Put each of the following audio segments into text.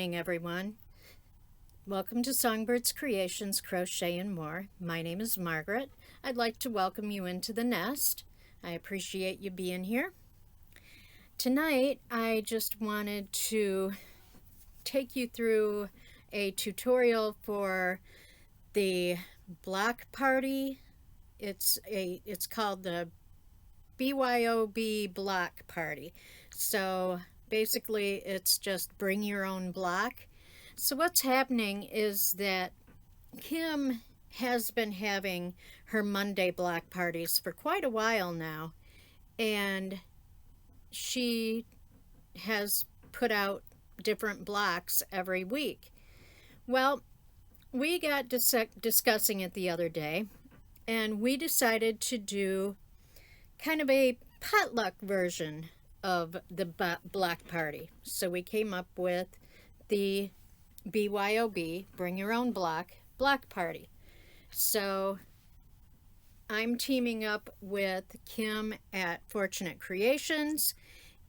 morning, everyone. Welcome to Songbirds Creations Crochet and More. My name is Margaret. I'd like to welcome you into the nest. I appreciate you being here. Tonight, I just wanted to take you through a tutorial for the block party. It's called the BYOB block party. So basically, it's just bring your own block. So what's happening is that Kim has been having her Monday block parties for quite a while now, and she has put out different blocks every week. Well, we got discussing it the other day, and we decided to do kind of a potluck version of the block party. So we came up with the BYOB, Bring Your Own Block party. So I'm teaming up with Kim at Fortunate Creations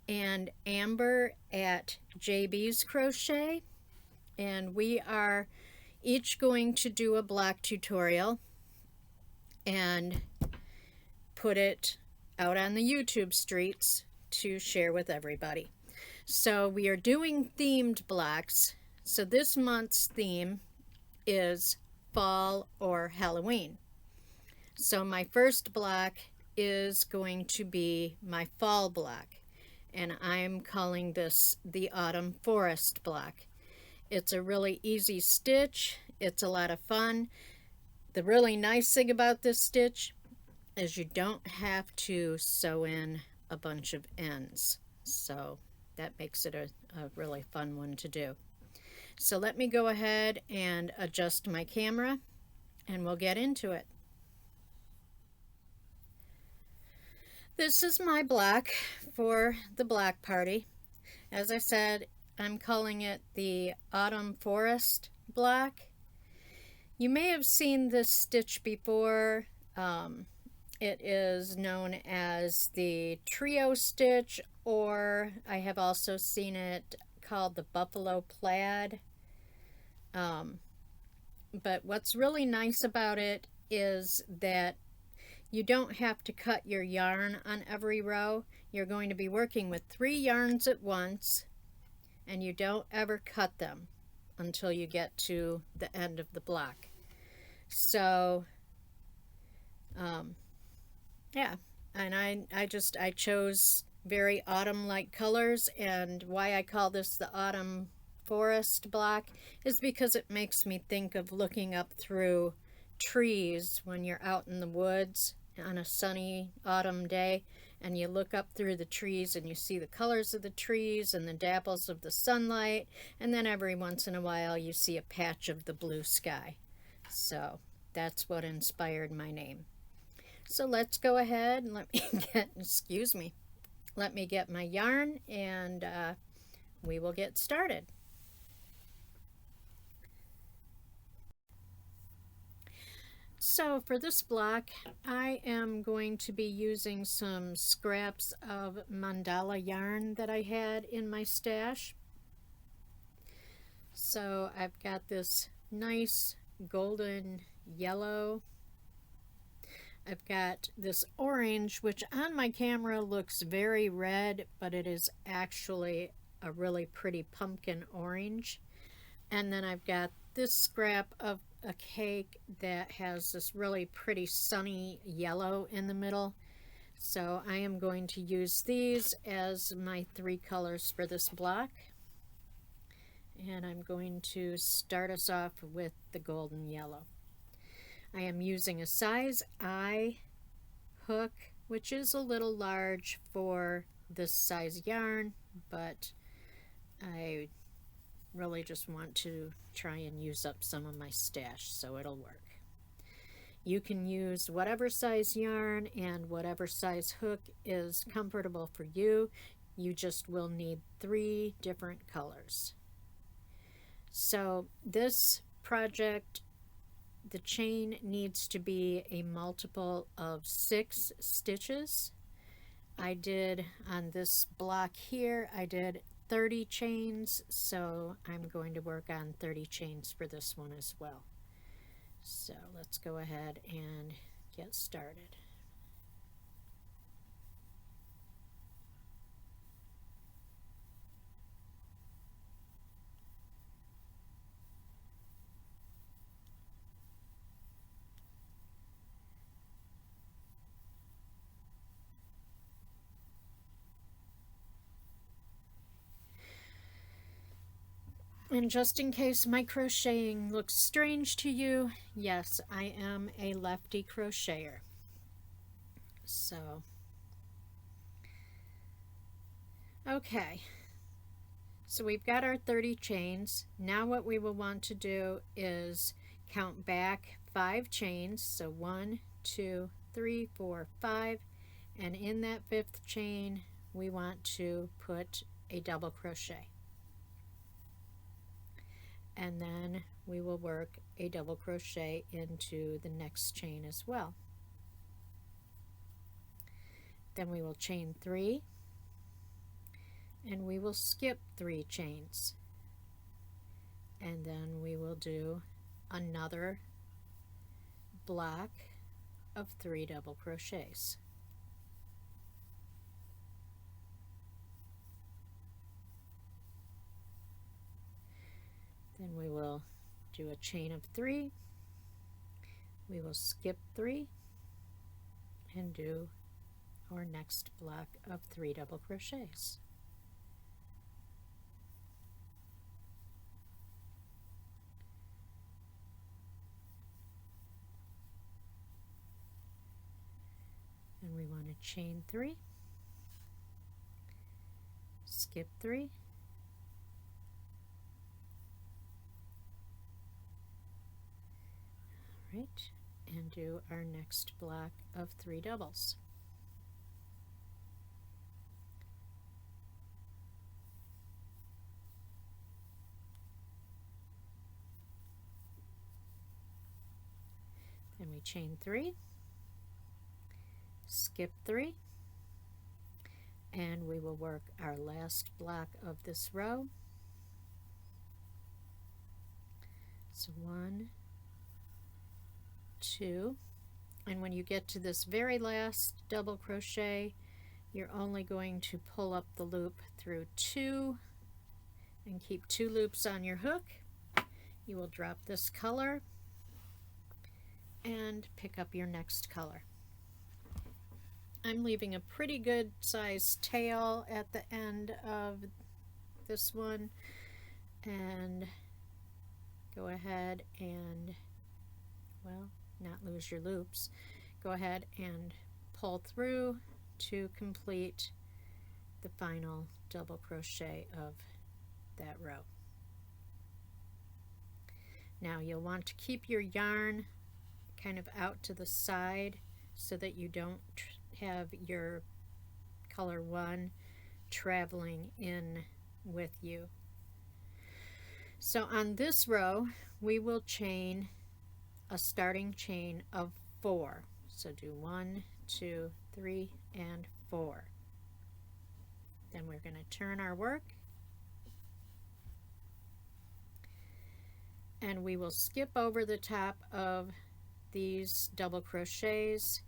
and Amber at Jaibees Crochet, and we are each going to do a block tutorial and put it out on the YouTube streets to share with everybody. So we are doing themed blocks. So this month's theme is fall or Halloween. So my first block is going to be my fall block, and I'm calling this the Autumn Forest block. It's a really easy stitch. It's a lot of fun. The really nice thing about this stitch is you don't have to sew in a bunch of ends. So that makes it a really fun one to do. So let me go ahead and adjust my camera and we'll get into it. This is my block for the block party. As I said, I'm calling it the Autumn Forest block. You may have seen this stitch before. It is known as the trio stitch, or I have also seen it called the buffalo plaid. But what's really nice about it is that you don't have to cut your yarn on every row. You're going to be working with 3 yarns at once, and you don't ever cut them until you get to the end of the block. So yeah, and I chose very autumn-like colors, and why I call this the Autumn Forest block is because it makes me think of looking up through trees when you're out in the woods on a sunny autumn day, and you look up through the trees and you see the colors of the trees and the dapples of the sunlight, and then every once in a while you see a patch of the blue sky. So that's what inspired my name. So let's go ahead and let me get my yarn, and we will get started. So for this block, I am going to be using some scraps of mandala yarn that I had in my stash. So I've got this nice golden yellow. I've got this orange, which on my camera looks very red, but it is actually a really pretty pumpkin orange. And then I've got this scrap of a cake that has this really pretty sunny yellow in the middle. So I am going to use these as my 3 colors for this block. And I'm going to start us off with the golden yellow. I am using a size I hook, which is a little large for this size yarn, but I really just want to try and use up some of my stash, so it'll work. You can use whatever size yarn and whatever size hook is comfortable for you. You just will need 3 different colors. So this project, the chain needs to be a multiple of 6 stitches. I did on this block here, I did 30 chains, so I'm going to work on 30 chains for this one as well. So let's go ahead and get started. And just in case my crocheting looks strange to you, yes, I am a lefty crocheter. So, okay. So we've got our 30 chains. Now what we will want to do is count back 5 chains. So 1, 2, 3, 4, 5. And in that 5th chain, we want to put a double crochet. And then we will work a double crochet into the next chain as well. Then we will chain 3, and we will skip 3 chains, and then we will do another block of 3 double crochets. Then we will do a chain of 3, we will skip 3 and do our next block of 3 double crochets. And we want to chain 3, skip 3, right, and do our next block of 3 doubles. Then we chain 3, skip 3, and we will work our last block of this row. So 1, 2, and when you get to this very last double crochet, you're only going to pull up the loop through 2 and keep 2 loops on your hook. You will drop this color and pick up your next color. I'm leaving a pretty good sized tail at the end of this one, and go ahead and, well, not lose your loops. Go ahead and pull through to complete the final double crochet of that row. Now you'll want to keep your yarn kind of out to the side so that you don't have your color 1 traveling in with you. So on this row we will chain a starting chain of 4. So do 1, 2, 3, and 4. Then we're going to turn our work, and we will skip over the top of these double crochets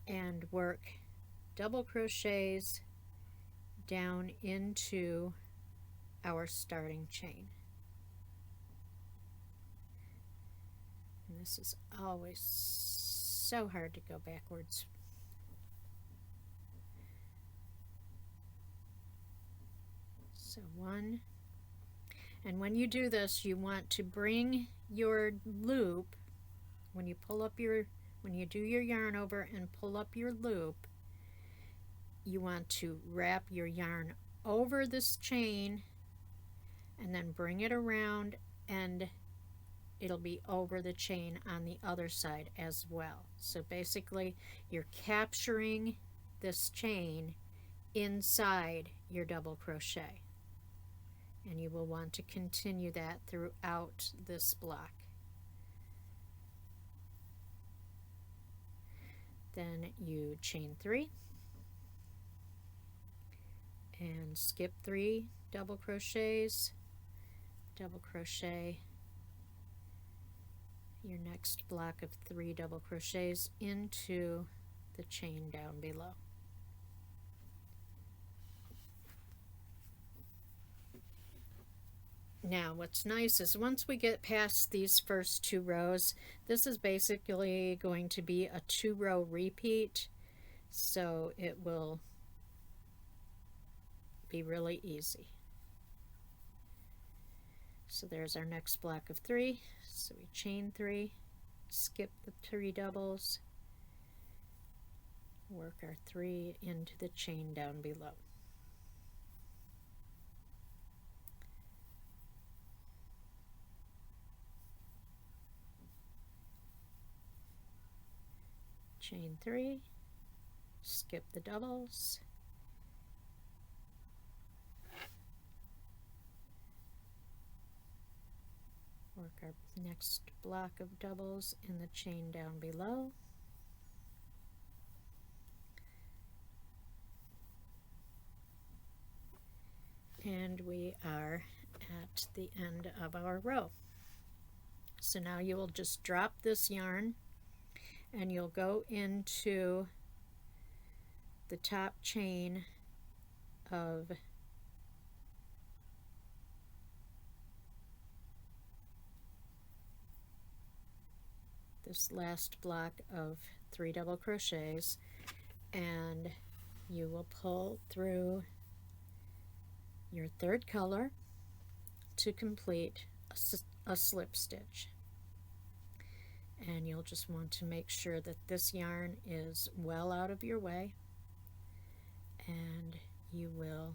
and work double crochets down into our starting chain. And this is always so hard to go backwards. So 1, and when you do this, you want to bring your loop, when you do your yarn over and pull up your loop, you want to wrap your yarn over this chain and then bring it around, and it'll be over the chain on the other side as well. So basically you're capturing this chain inside your double crochet, and you will want to continue that throughout this block. Then you chain 3, and skip 3 double crochets, double crochet your next block of 3 double crochets into the chain down below. Now what's nice is once we get past these first 2 rows, this is basically going to be a 2-row repeat, so it will be really easy. So there's our next block of 3, so we chain 3, skip the 3 doubles, work our 3 into the chain down below. Chain 3, skip the doubles, work our next block of doubles in the chain down below, and we are at the end of our row. So now you will just drop this yarn and you'll go into the top chain of this last block of 3 double crochets, and you will pull through your 3rd color to complete a slip stitch. And you'll just want to make sure that this yarn is well out of your way, and you will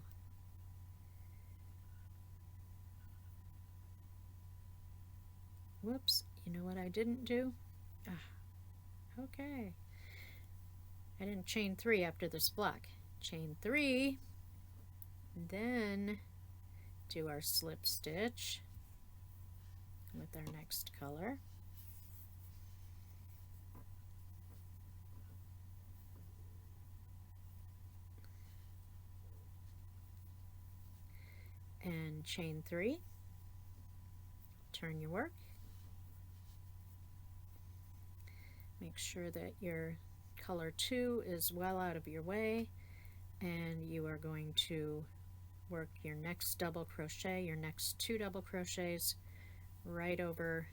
whoops, you know what I didn't do? Okay, I didn't chain 3 after this block. Chain 3, then do our slip stitch with our next color. And chain 3, turn your work, make sure that your color 2 is well out of your way, and you are going to work your next double crochet, your next 2 double crochets right over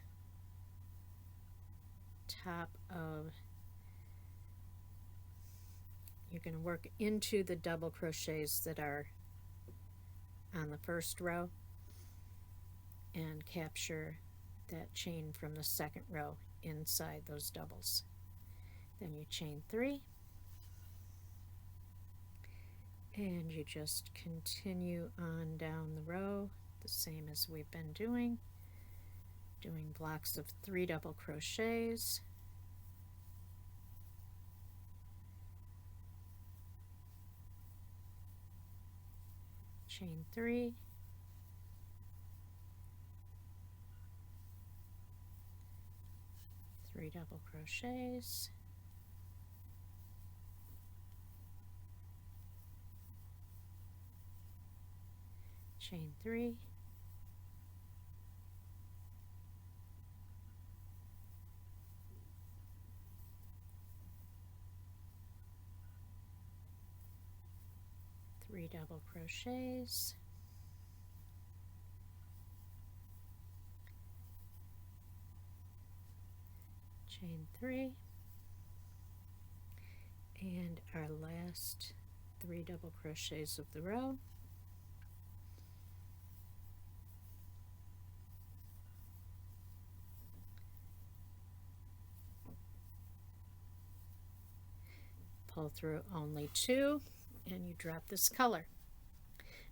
top of, you're going to work into the double crochets that are on the first row and capture that chain from the 2nd row inside those doubles. Then you chain 3 and you just continue on down the row the same as we've been doing blocks of 3 double crochets, chain 3, three double crochets, chain 3, three double crochets, chain 3, and our last 3 double crochets of the row, pull through only 2, and you drop this color.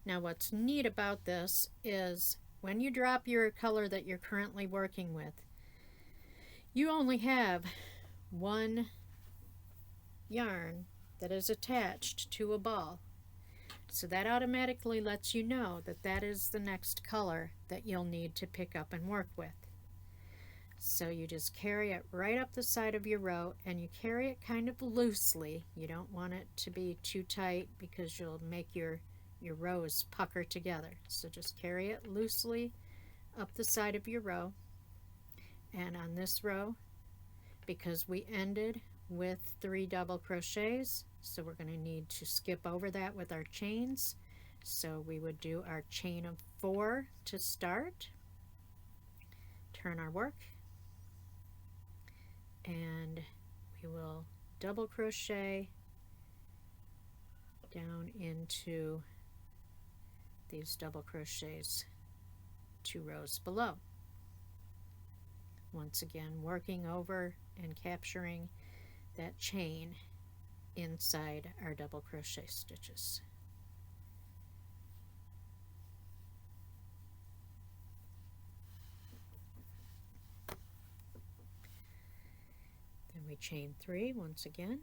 Now what's neat about this is when you drop your color that you're currently working with, you only have 1 yarn that is attached to a ball. So that automatically lets you know that that is the next color that you'll need to pick up and work with. So you just carry it right up the side of your row, and you carry it kind of loosely. You don't want it to be too tight because you'll make your your rows pucker together. So just carry it loosely up the side of your row. And on this row, because we ended with 3 double crochets, so we're going to need to skip over that with our chains. So we would do our chain of 4 to start, turn our work, and we will double crochet down into these double crochets 2 rows below. Once again, working over and capturing that chain inside our double crochet stitches. Then we chain 3 once again.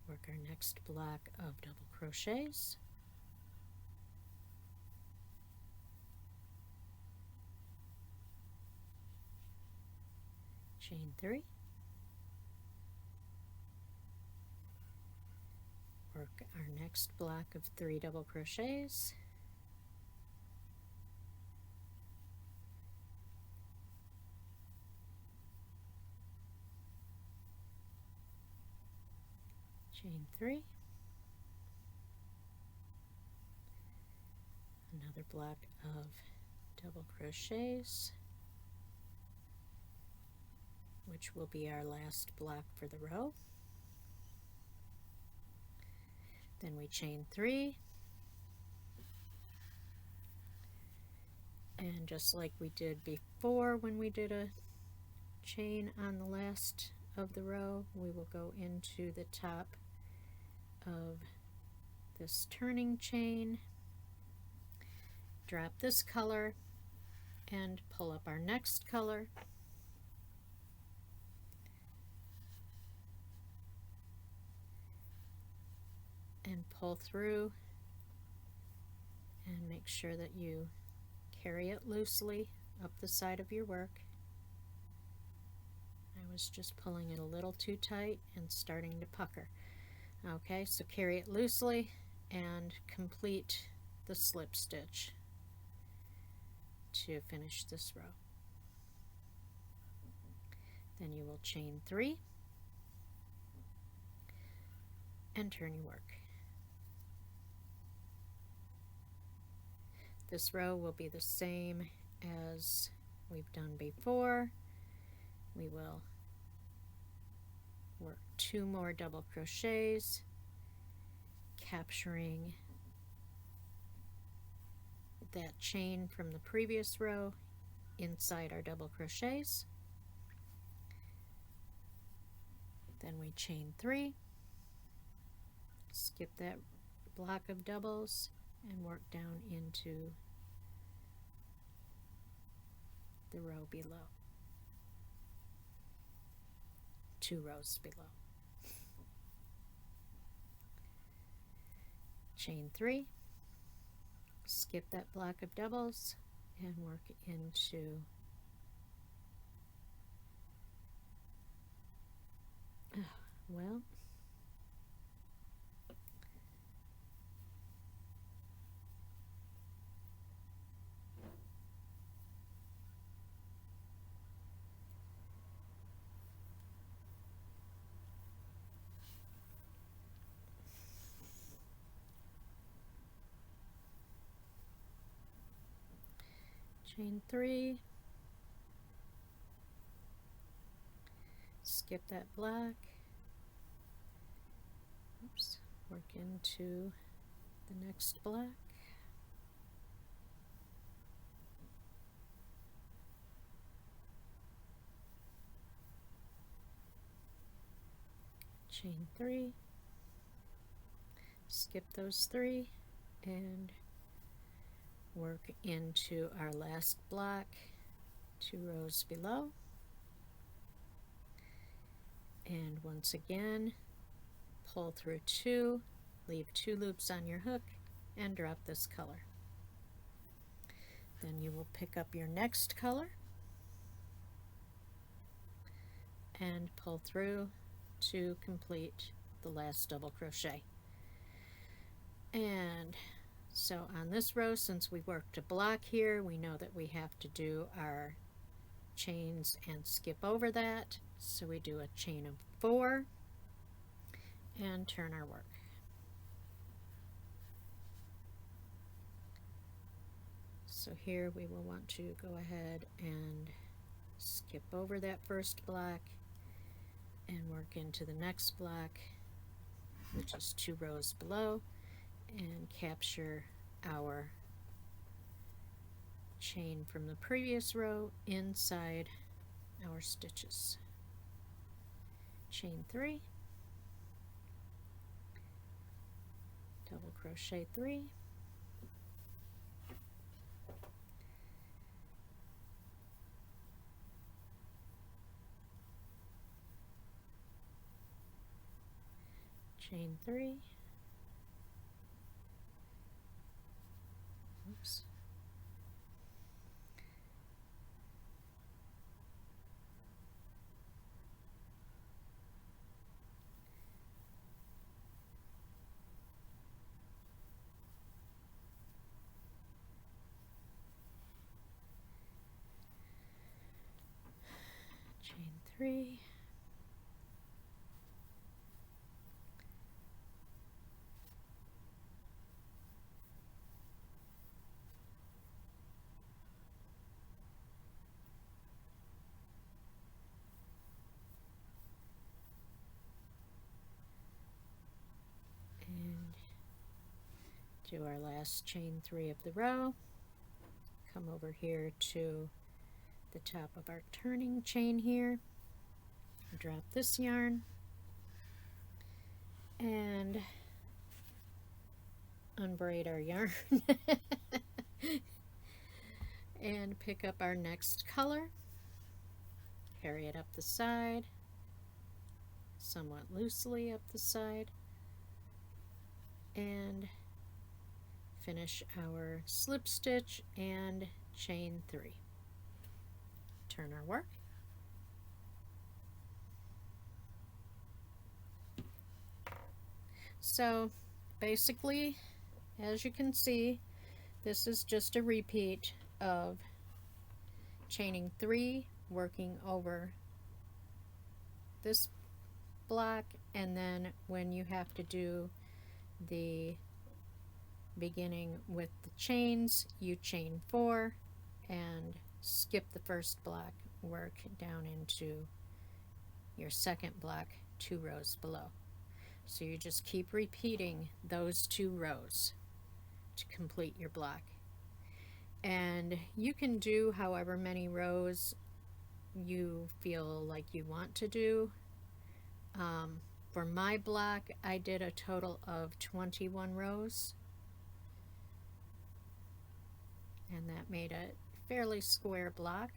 Work our next block of double crochets. Chain 3. Work our next block of 3 double crochets. Chain 3. Another block of double crochets, which will be our last block for the row. Then we chain 3, and just like we did before when we did a chain on the last of the row, we will go into the top of this turning chain, drop this color, and pull up our next color. And pull through and make sure that you carry it loosely up the side of your work. I was just pulling it a little too tight and starting to pucker. Okay, so carry it loosely and complete the slip stitch to finish this row. Then you will chain 3 and turn your work. This row will be the same as we've done before. We will work 2 more double crochets, capturing that chain from the previous row inside our double crochets. Then we chain 3, skip that block of doubles, and work down into the row below, 2 rows below. Chain 3, skip that block of doubles, and work into well, chain 3, skip that block, oops, work into the next block, chain 3, skip those 3, and work into our last block 2 rows below. And once again, pull through 2, leave 2 loops on your hook, and drop this color. Then you will pick up your next color and pull through to complete the last double crochet. And so on this row, since we worked a block here, we know that we have to do our chains and skip over that. So we do a chain of 4 and turn our work. So here we will want to go ahead and skip over that first block and work into the next block, which is 2 rows below, and capture our chain from the previous row inside our stitches. Chain 3, double crochet 3, chain 3, oops, chain 3, and do our last chain 3 of the row. Come over here to the top of our turning chain here, drop this yarn, and unbraid our yarn and pick up our next color, carry it up the side, somewhat loosely up the side, and finish our slip stitch and chain 3. Turn our work. So basically, as you can see, this is just a repeat of chaining 3, working over this block, and then when you have to do the beginning with the chains, you chain 4 and skip the first block, work down into your second block 2 rows below. So you just keep repeating those 2 rows to complete your block. And you can do however many rows you feel like you want to do. For my block, I did a total of 21 rows, and that made a fairly square block.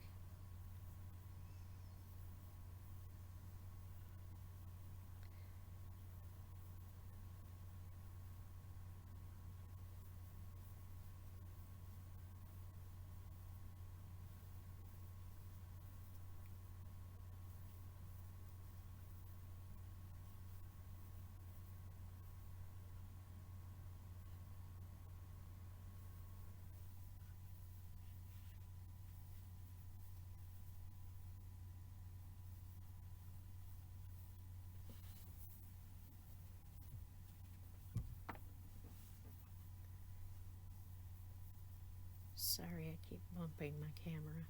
Sorry, I keep bumping my camera.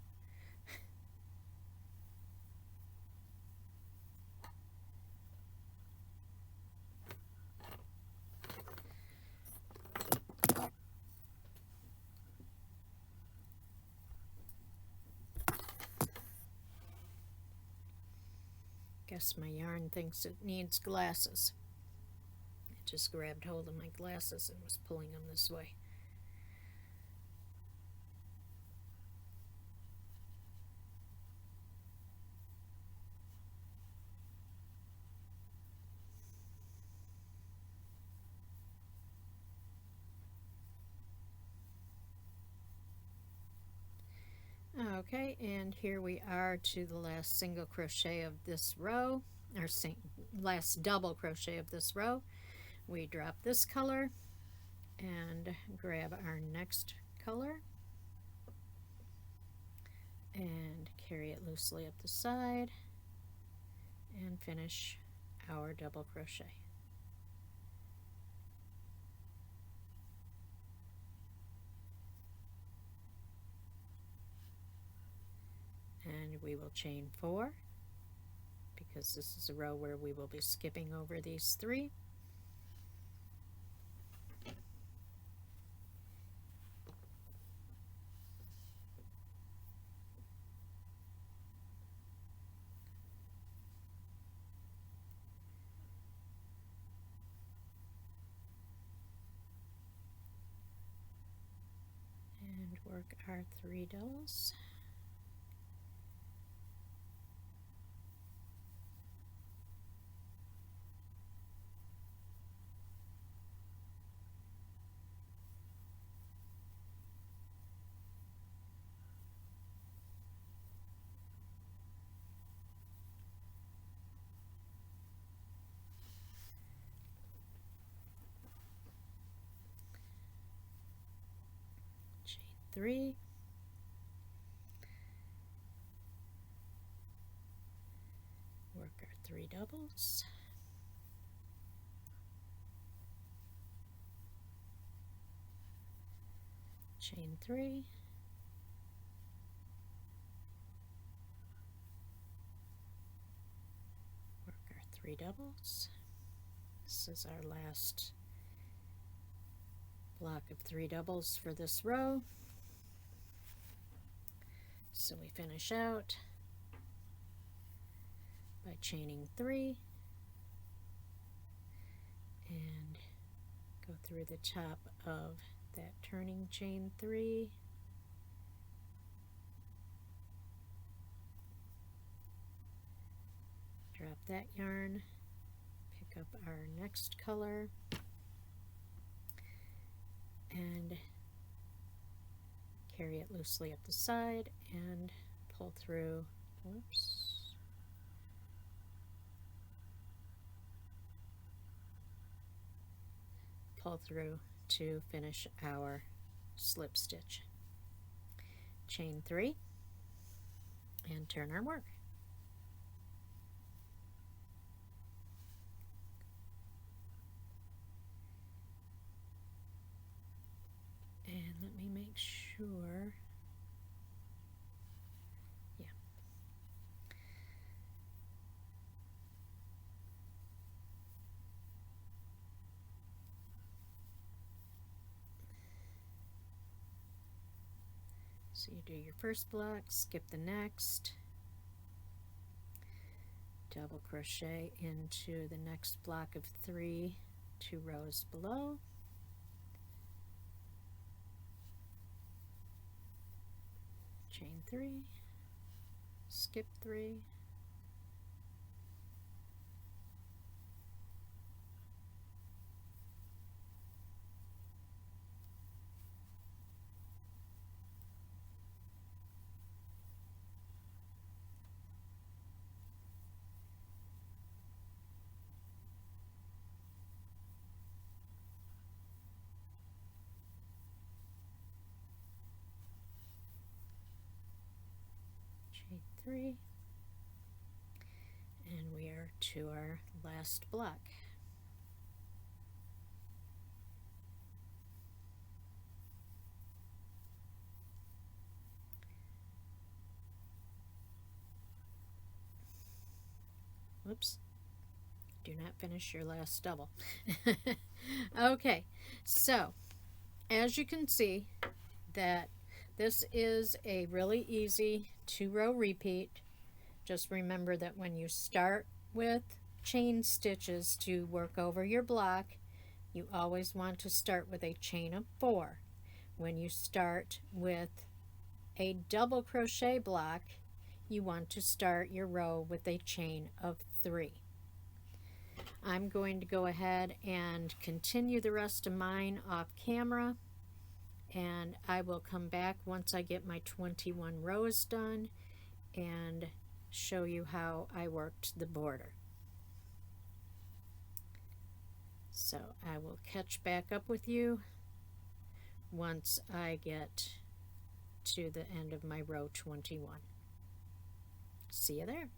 Guess my yarn thinks it needs glasses. It just grabbed hold of my glasses and was pulling them this way. Okay, and here we are to the last single crochet of this row, our last double crochet of this row, we drop this color and grab our next color and carry it loosely up the side and finish our double crochet. And we will chain 4 because this is a row where we will be skipping over these 3. And work our 3 doubles. Chain 3. Work our 3 doubles. Chain 3. Work our 3 doubles. This is our last block of 3 doubles for this row. So we finish out by chaining 3 and go through the top of that turning chain 3, drop that yarn, pick up our next color, and carry it loosely up the side and pull through, whoops, pull through to finish our slip stitch. Chain 3 and turn our work. And let me make sure, yeah. So you do your first block, skip the next, double crochet into the next block of 3, 2 rows below, chain 3, skip 3, chain 3, and we are to our last block. Whoops. Do not finish your last double. Okay, so as you can see that this is a really easy 2-row repeat. Just remember that when you start with chain stitches to work over your block, you always want to start with a chain of 4. When you start with a double crochet block, you want to start your row with a chain of 3. I'm going to go ahead and continue the rest of mine off camera, and I will come back once I get my 21 rows done and show you how I worked the border. So I will catch back up with you once I get to the end of my row 21. See you there.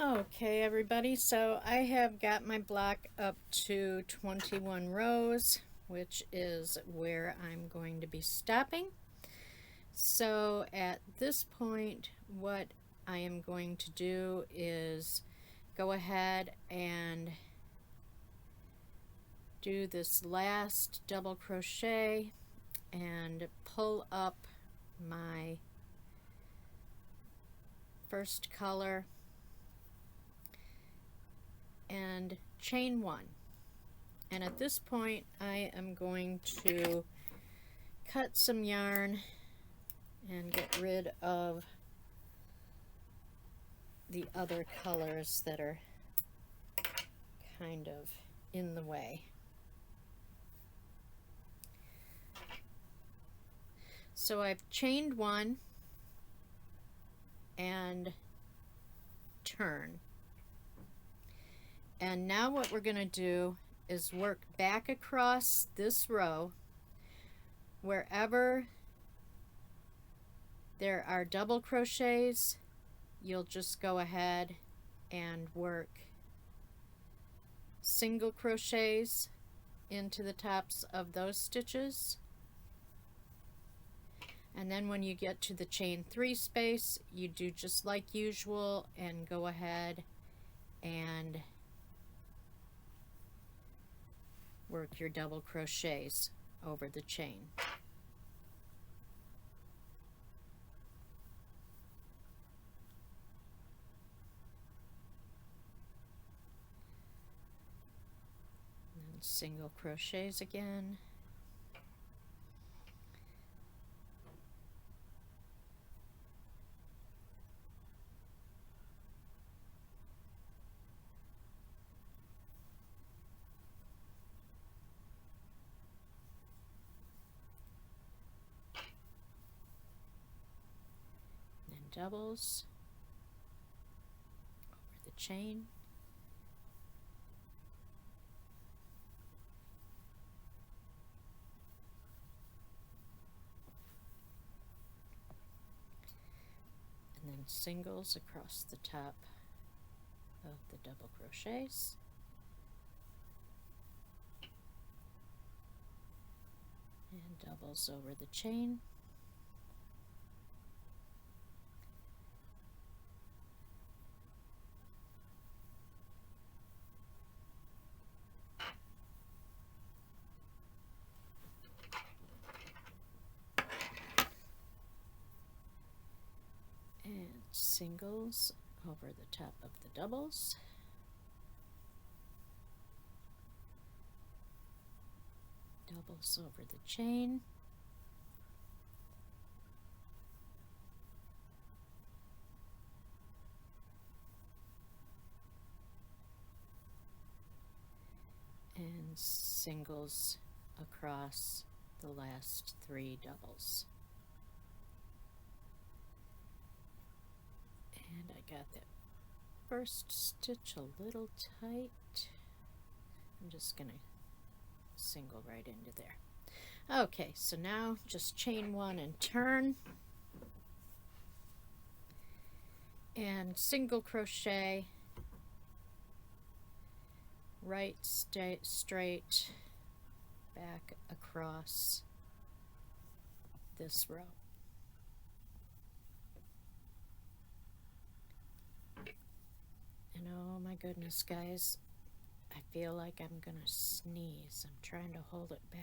Okay, everybody, so I have got my block up to 21 rows, which is where I'm going to be stopping. So at this point, what I am going to do is go ahead and do this last double crochet and pull up my first color and chain one. And at this point I am going to cut some yarn and get rid of the other colors that are kind of in the way. So I've chained one and turn. And now what we're going to do is work back across this row. Wherever there are double crochets, you'll just go ahead and work single crochets into the tops of those stitches. And then when you get to the chain 3 space, you do just like usual and go ahead and work your double crochets over the chain. And then single crochets again. Doubles over the chain, and then singles across the top of the double crochets, and doubles over the chain. Singles over the top of the doubles, doubles over the chain, and singles across the last 3 doubles. And I got that first stitch a little tight. I'm just going to single right into there. Okay, so now just chain 1 and turn. And single crochet right straight back across this row. And oh my goodness, guys, I feel like I'm gonna sneeze. I'm trying to hold it back.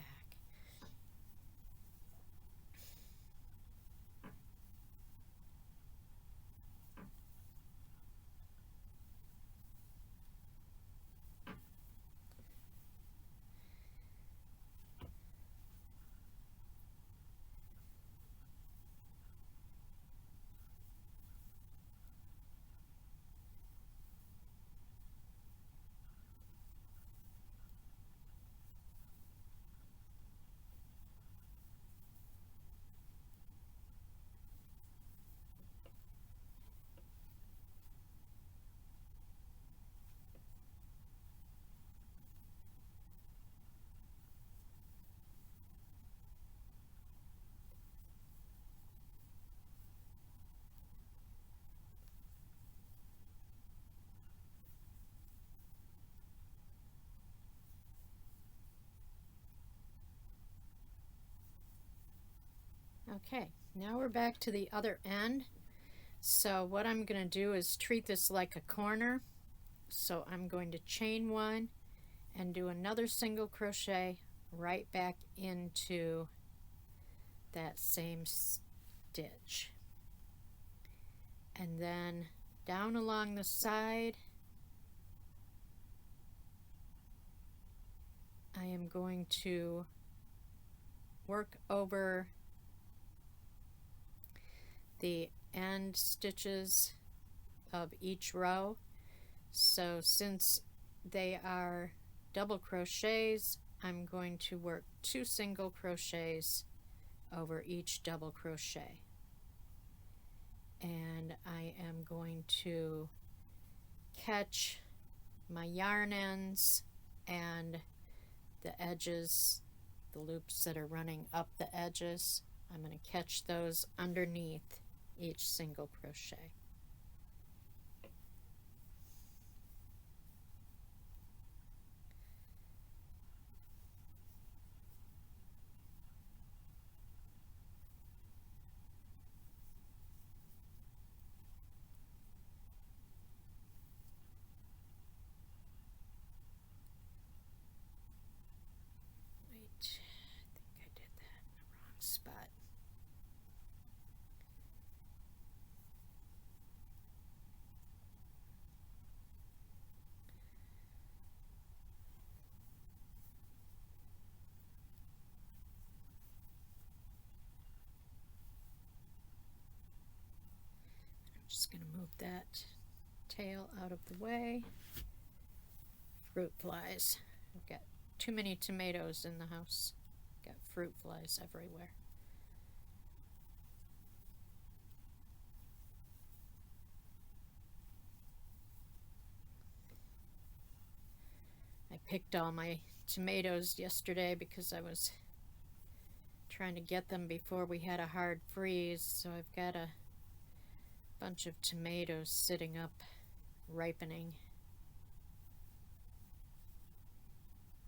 Okay, now we're back to the other end. So what I'm going to do is treat this like a corner. So I'm going to chain one and do another single crochet right back into that same stitch. And then down along the side, I am going to work over the end stitches of each row. So since they are double crochets, I'm going to work 2 single crochets over each double crochet. And I am going to catch my yarn ends and the edges, the loops that are running up the edges. I'm going to catch those underneath each single crochet. I think I did that in the wrong spot. I'm just going to move that tail out of the way. Fruit flies. I've got too many tomatoes in the house. Got fruit flies everywhere. I picked all my tomatoes yesterday because I was trying to get them before we had a hard freeze, so I've got a bunch of tomatoes sitting up ripening.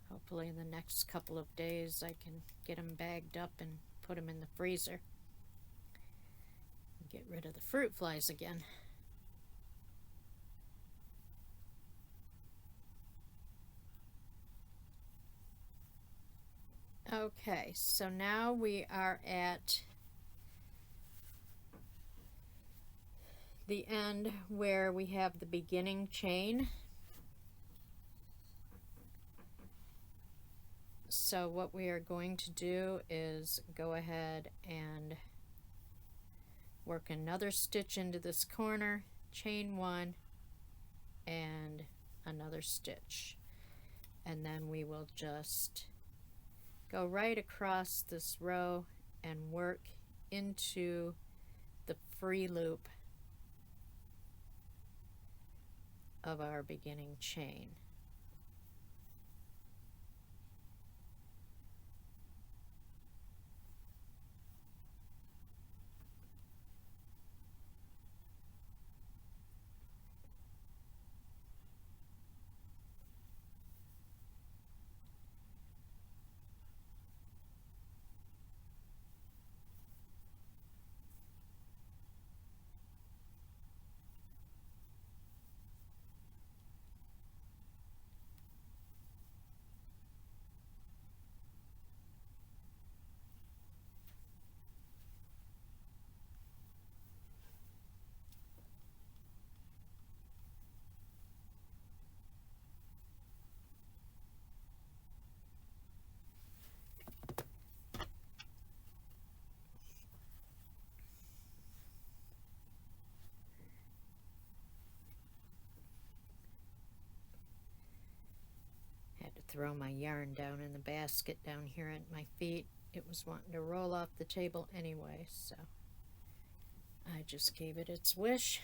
Hopefully in the next couple of days I can get them bagged up and put them in the freezer and get rid of the fruit flies again. Okay, so now we are at the end where we have the beginning chain. So what we are going to do is go ahead and work another stitch into this corner, chain one, and another stitch. And then we will just go right across this row and work into the free loop of our beginning chain. Throw my yarn down in the basket down here at my feet. It was wanting to roll off the table anyway, so I just gave it its wish.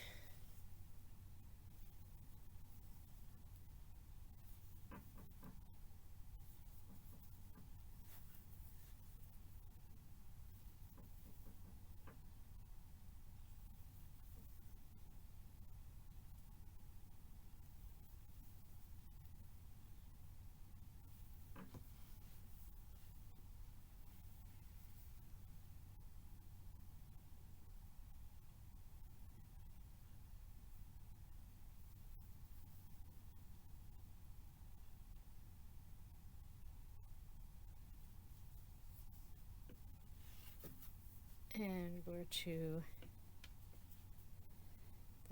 over to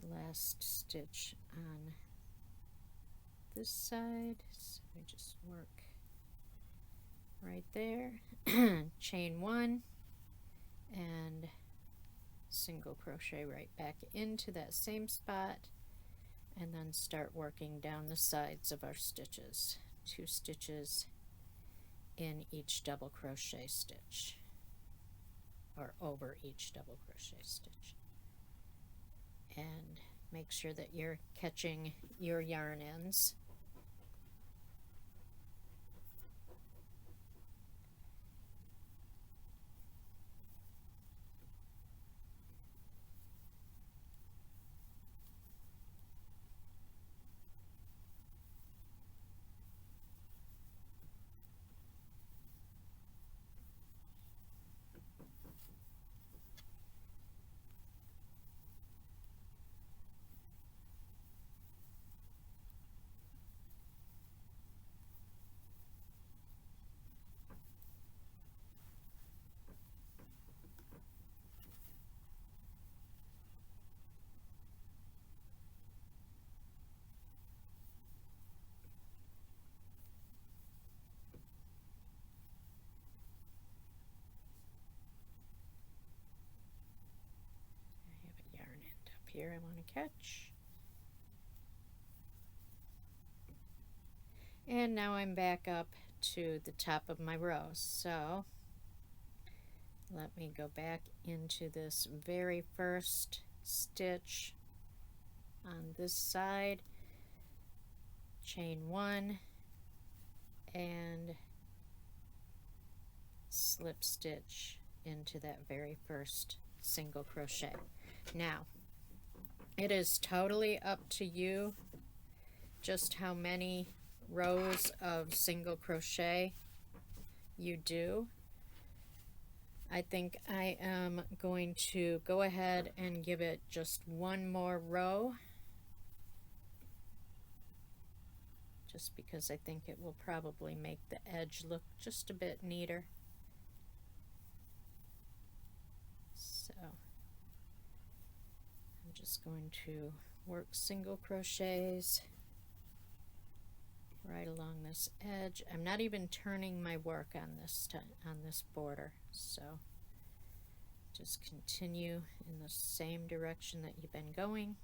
the last stitch on this side, so we just work right there, chain one, and single crochet right back into that same spot, and then start working down the sides of our stitches, 2 stitches in each double crochet stitch, or over each double crochet stitch, and make sure that you're catching your yarn ends. Here I want to catch, and now I'm back up to the top of my row, so let me go back into this very first stitch on this side, chain one, and slip stitch into that very first single crochet. Now it is totally up to you just how many rows of single crochet you do. I think I am going to go ahead and give it just one more row, just because I think it will probably make the edge look just a bit neater. So I'm just going to work single crochets right along this edge. I'm not even turning my work on this border, so just continue in the same direction that you've been going.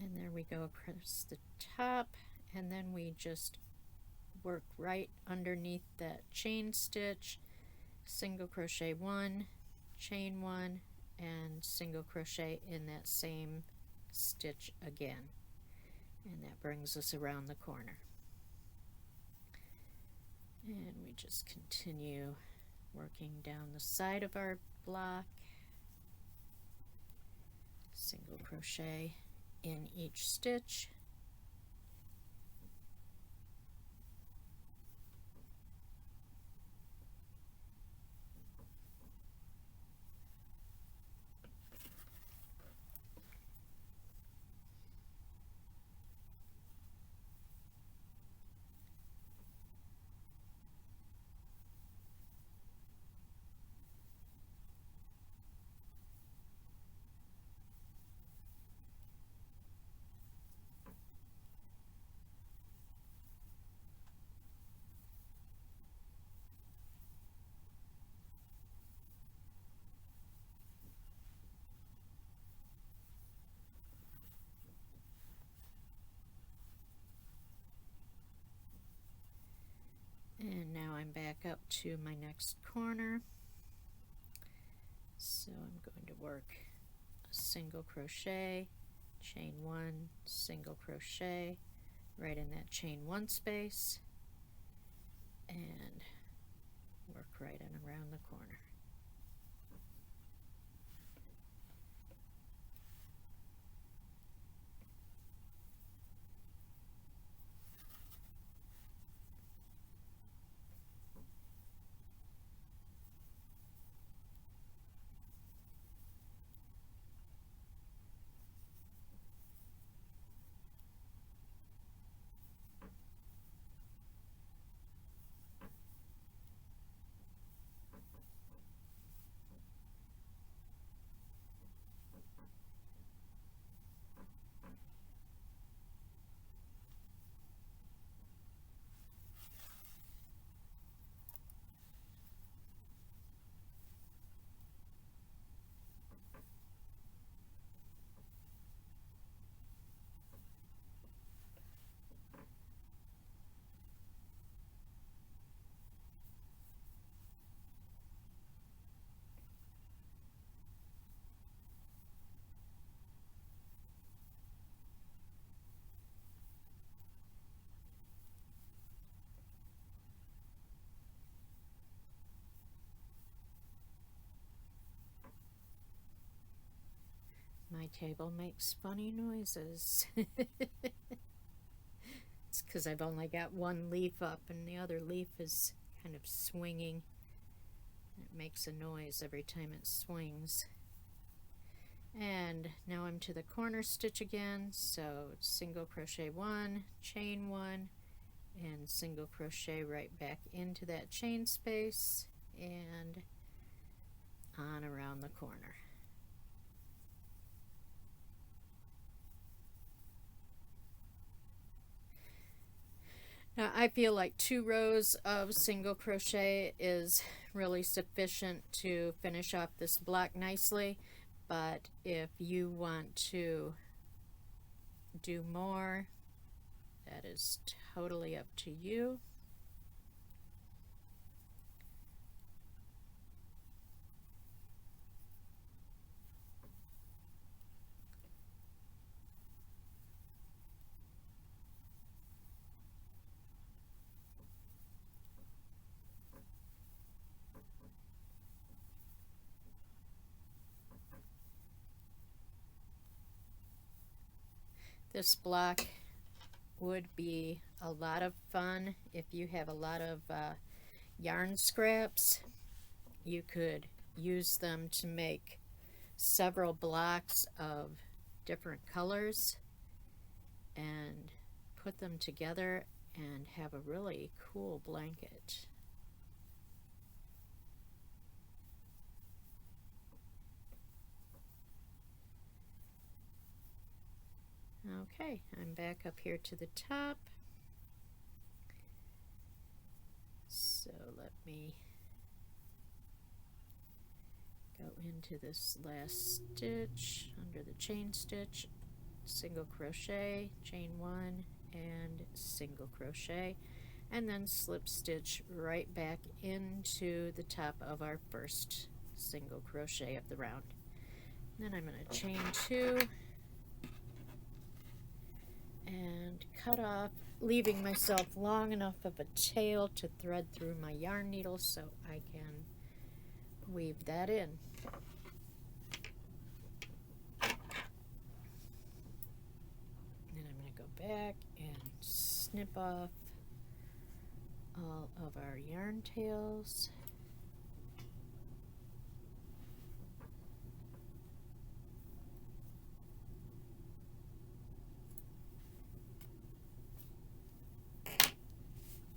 And there we go across the top, and then we just work right underneath that chain stitch, single crochet one, chain one, and single crochet in that same stitch again, and that brings us around the corner. And we just continue working down the side of our block, single crochet in each stitch, and now I'm back up to my next corner. So I'm going to work single crochet, chain 1, single crochet right in that chain 1 space, and work right in around the corner. My table makes funny noises. It's because I've only got one leaf up and the other leaf is kind of swinging. It makes a noise every time it swings. And now I'm to the corner stitch again, so single crochet 1, chain 1, and single crochet right back into that chain space and on around the corner. Now I feel like 2 rows of single crochet is really sufficient to finish off this block nicely, but if you want to do more, that is totally up to you. This block would be a lot of fun if you have a lot of yarn scraps. You could use them to make several blocks of different colors and put them together and have a really cool blanket. Okay, I'm back up here to the top. So let me go into this last stitch under the chain stitch, single crochet, chain 1, and single crochet, and then slip stitch right back into the top of our first single crochet of the round. Then I'm going to chain 2 and cut off, leaving myself long enough of a tail to thread through my yarn needle so I can weave that in. Then I'm going to go back and snip off all of our yarn tails.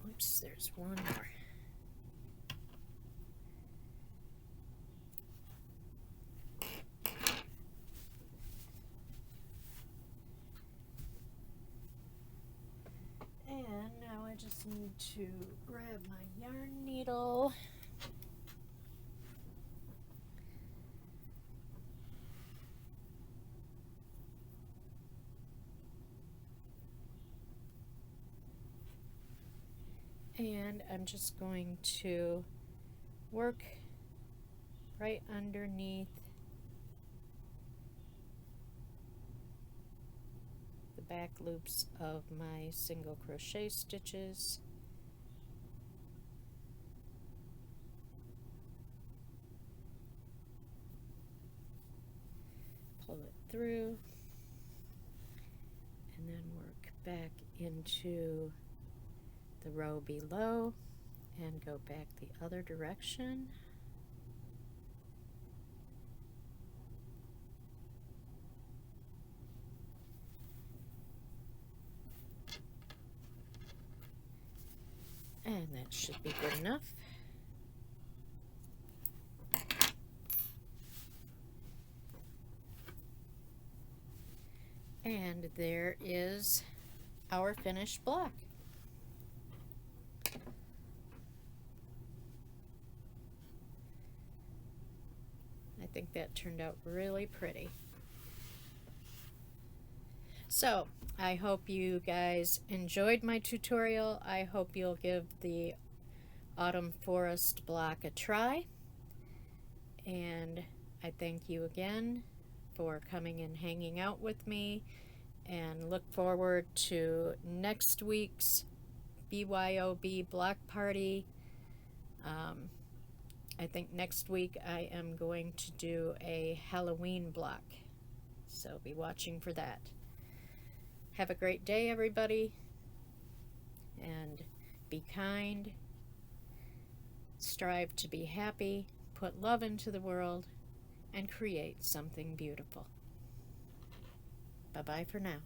Oops, there's one more. And now I just need to grab my yarn needle. And I'm just going to work right underneath back loops of my single crochet stitches. Pull it through and then work back into the row below and go back the other direction. And that should be good enough. And there is our finished block. I think that turned out really pretty. So I hope you guys enjoyed my tutorial. I hope you'll give the Autumn Forest block a try. And I thank you again for coming and hanging out with me, and look forward to next week's BYOB block party. I think next week I am going to do a Halloween block, so be watching for that. Have a great day, everybody, and be kind, strive to be happy, put love into the world, and create something beautiful. Bye-bye for now.